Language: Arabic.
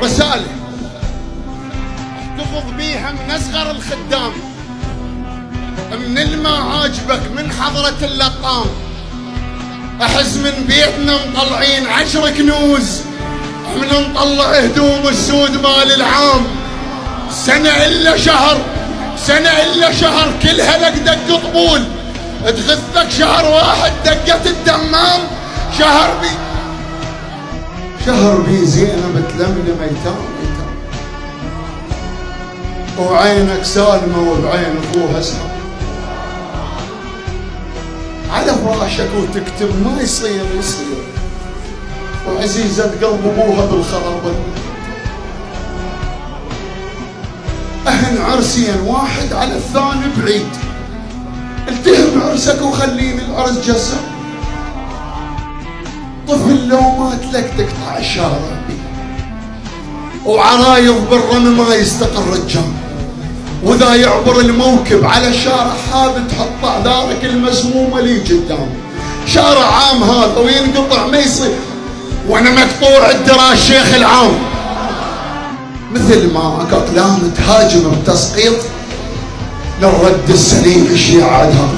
رسالة احتفظ بيها من أصغر الخدام، من الما عاجبك من حضرة اللطام. أحس من بيتنا مطلعين 10 كنوز، من نطلع هدوم السود مال العام. سنة إلا شهر، سنة إلا شهر، كلها لك دق طبول. تغثك شهر واحد دقة الدمام. شهر بي زينب تلملم ايتام، وعينك سالمة وبعين اخوها سام. على فراشك وتكتب ما يصير، وعزيزة قلب ابوها بالخرابة. اهن عرسين واحد على الثاني بعيد، التهم عرسك وخليني العرس جسم. طفل لو مات لك تقطع الشارع، وعرايض بالرمي ما يستقر الجام. واذا يعبر الموكب على الشارع هذا تحط اعذارك المسمومه لي قدام. شارع عام هذا وينقطع ما يصير، وانا مقطوع الدرا الشيخ العام. مثل ما اكو اقلام تهاجم بتسقيط، للرد السليم الشيعة عدها